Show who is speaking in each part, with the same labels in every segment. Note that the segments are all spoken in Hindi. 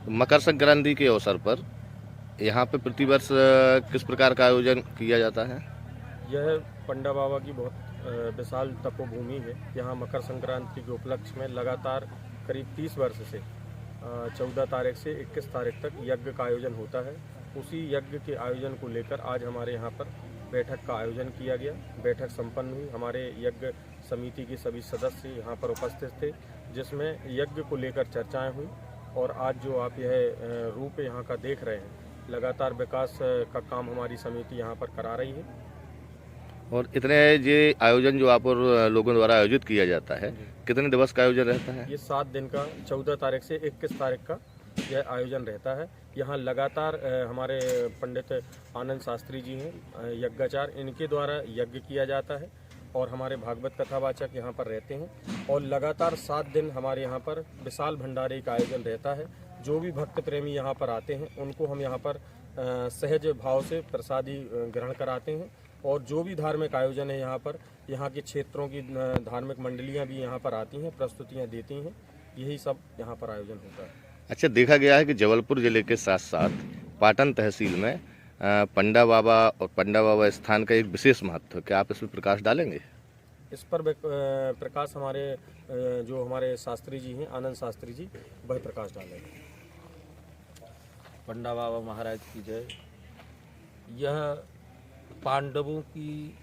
Speaker 1: मकर संक्रांति के अवसर पर यहाँ पे प्रतिवर्ष किस प्रकार का आयोजन किया जाता है?
Speaker 2: यह पंडा बाबा की बहुत विशाल तपोभूमि है। यहाँ मकर संक्रांति के उपलक्ष्य में लगातार करीब 30 वर्ष से 14 तारीख से 21 तारीख तक यज्ञ का आयोजन होता है। उसी यज्ञ के आयोजन को लेकर आज हमारे यहाँ पर बैठक का आयोजन किया गया। बैठक संपन्न हुई। हमारे यज्ञ समिति के सभी सदस्य यहाँ पर उपस्थित थे, जिसमें यज्ञ को लेकर चर्चाएं हुई। और आज जो आप यह रूप यहाँ का देख रहे हैं, लगातार विकास का काम हमारी समिति यहाँ पर करा रही है।
Speaker 1: और इतने ये आयोजन जो आप और लोगों द्वारा आयोजित किया जाता है, कितने दिवस का आयोजन रहता है?
Speaker 2: ये 7 दिन का 14 तारीख से 21 तारीख का यह आयोजन रहता है। यहाँ लगातार हमारे पंडित आनंद शास्त्री जी हैं यज्ञाचार्य, इनके द्वारा यज्ञ किया जाता है और हमारे भागवत कथावाचक यहाँ पर रहते हैं। और लगातार 7 दिन हमारे यहाँ पर विशाल भंडारे का आयोजन रहता है। जो भी भक्त प्रेमी यहाँ पर आते हैं, उनको हम यहाँ पर सहज भाव से प्रसादी ग्रहण कराते हैं। और जो भी धार्मिक आयोजन है यहाँ पर, यहाँ के क्षेत्रों की धार्मिक मंडलियाँ भी यहाँ पर आती हैं, प्रस्तुतियाँ देती हैं। यही सब यहाँ पर आयोजन होता है।
Speaker 1: अच्छा, देखा गया है कि जबलपुर जिले के साथ साथ पाटन तहसील में पंडा बाबा और पंडा बाबा स्थान का एक विशेष महत्व है। क्या आप इसमें प्रकाश डालेंगे?
Speaker 2: इस पर प्रकाश हमारे जो हमारे शास्त्री जी हैं, आनंद शास्त्री जी, वह प्रकाश डालेंगे।
Speaker 3: पंडा बाबा महाराज की जय। यह पांडवों की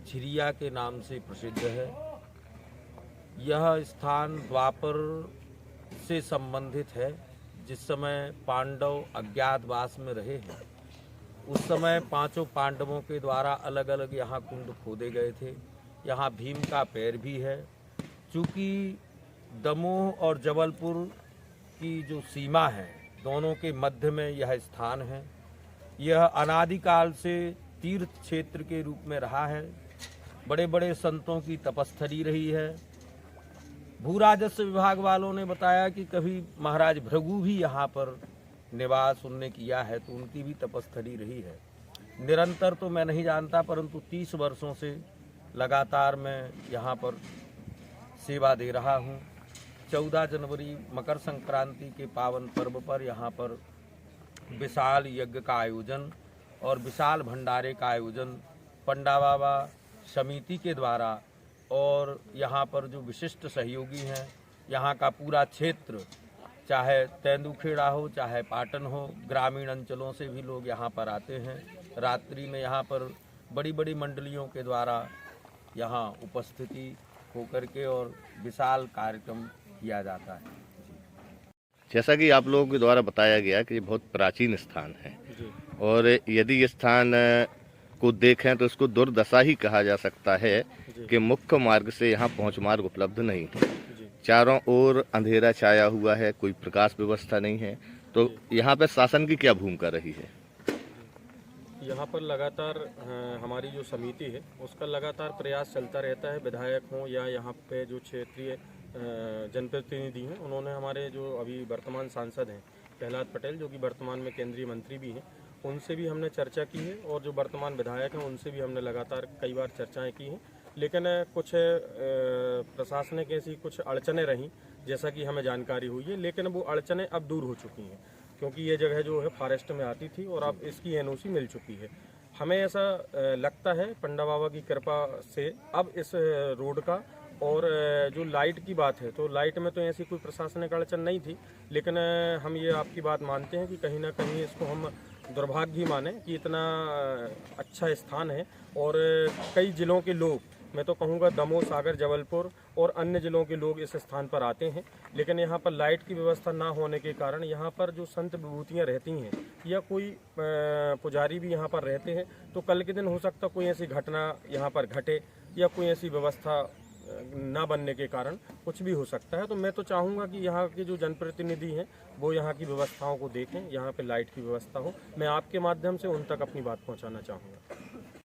Speaker 3: झिरिया के नाम से प्रसिद्ध है। यह स्थान द्वापर से संबंधित है। जिस समय पांडव अज्ञातवास में रहे हैं, उस समय 5 पांडवों के द्वारा अलग अलग यहाँ कुंड खोदे गए थे। यहाँ भीम का पैर भी है। चूँकि दमोह और जबलपुर की जो सीमा है, दोनों के मध्य में यह स्थान है। यह अनादिकाल से तीर्थ क्षेत्र के रूप में रहा है। बड़े बड़े संतों की तपस्थली रही है। भू राजस्व विभाग वालों ने बताया कि कभी महाराज भृगु भी यहाँ पर निवास उनने किया है, तो उनकी भी तपस्थली रही है। निरंतर तो मैं नहीं जानता, परंतु 30 वर्षों से लगातार मैं यहाँ पर सेवा दे रहा हूँ। 14 जनवरी मकर संक्रांति के पावन पर्व पर यहाँ पर विशाल यज्ञ का आयोजन और विशाल भंडारे का आयोजन पंडा बाबा समिति के द्वारा और यहाँ पर जो विशिष्ट सहयोगी हैं, यहाँ का पूरा क्षेत्र, चाहे तेंदुखेड़ा हो चाहे पाटन हो, ग्रामीण अंचलों से भी लोग यहाँ पर आते हैं। रात्रि में यहाँ पर बड़ी बड़ी मंडलियों के द्वारा यहाँ उपस्थिति होकर के और विशाल कार्यक्रम किया जाता है।
Speaker 1: जैसा कि आप लोगों के द्वारा बताया गया कि ये बहुत प्राचीन स्थान है और यदि इस स्थान को देखें तो इसको दुर्दशा ही कहा जा सकता है कि मुख्य मार्ग से यहाँ पहुँच मार्ग उपलब्ध नहीं है। चारों ओर अंधेरा छाया हुआ है, कोई प्रकाश व्यवस्था नहीं है। तो यहाँ पे शासन की क्या भूमिका रही है?
Speaker 2: यहाँ पर लगातार हमारी जो समिति है उसका लगातार प्रयास चलता रहता है। विधायक हों या यहाँ पे जो क्षेत्रीय जनप्रतिनिधि हैं, उन्होंने हमारे जो अभी वर्तमान सांसद हैं प्रहलाद पटेल, जो कि वर्तमान में केंद्रीय मंत्री भी हैं, उनसे भी हमने चर्चा की है। और जो वर्तमान विधायक हैं उनसे भी हमने लगातार कई बार चर्चाएं की हैं। लेकिन कुछ प्रशासनिक ऐसी कुछ अड़चनें रहीं, जैसा कि हमें जानकारी हुई है। लेकिन वो अड़चनें अब दूर हो चुकी हैं, क्योंकि ये जगह जो है फॉरेस्ट में आती थी और अब इसकी एनओसी मिल चुकी है। हमें ऐसा लगता है पंडा बाबा की कृपा से अब इस रोड का और जो लाइट की बात है, तो लाइट में तो ऐसी कोई प्रशासनिक अड़चन नहीं थी। लेकिन हम ये आपकी बात मानते हैं कि कहीं ना कहीं इसको हम दुर्भाग्य ही माने कि इतना अच्छा स्थान है और कई जिलों के लोग, मैं तो कहूँगा दमोह, सागर, जबलपुर और अन्य जिलों के लोग इस स्थान पर आते हैं। लेकिन यहाँ पर लाइट की व्यवस्था ना होने के कारण यहाँ पर जो संत विभूतियाँ रहती हैं या कोई पुजारी भी यहाँ पर रहते हैं, तो कल के दिन हो सकता कोई ऐसी घटना यहाँ पर घटे या कोई ऐसी व्यवस्था ना बनने के कारण कुछ भी हो सकता है। तो मैं तो चाहूँगा कि यहाँ के जो जनप्रतिनिधि हैं वो यहाँ की व्यवस्थाओं को देखें, यहाँ पे लाइट की व्यवस्था हो। मैं आपके माध्यम से उन तक अपनी बात पहुँचाना चाहूँगा।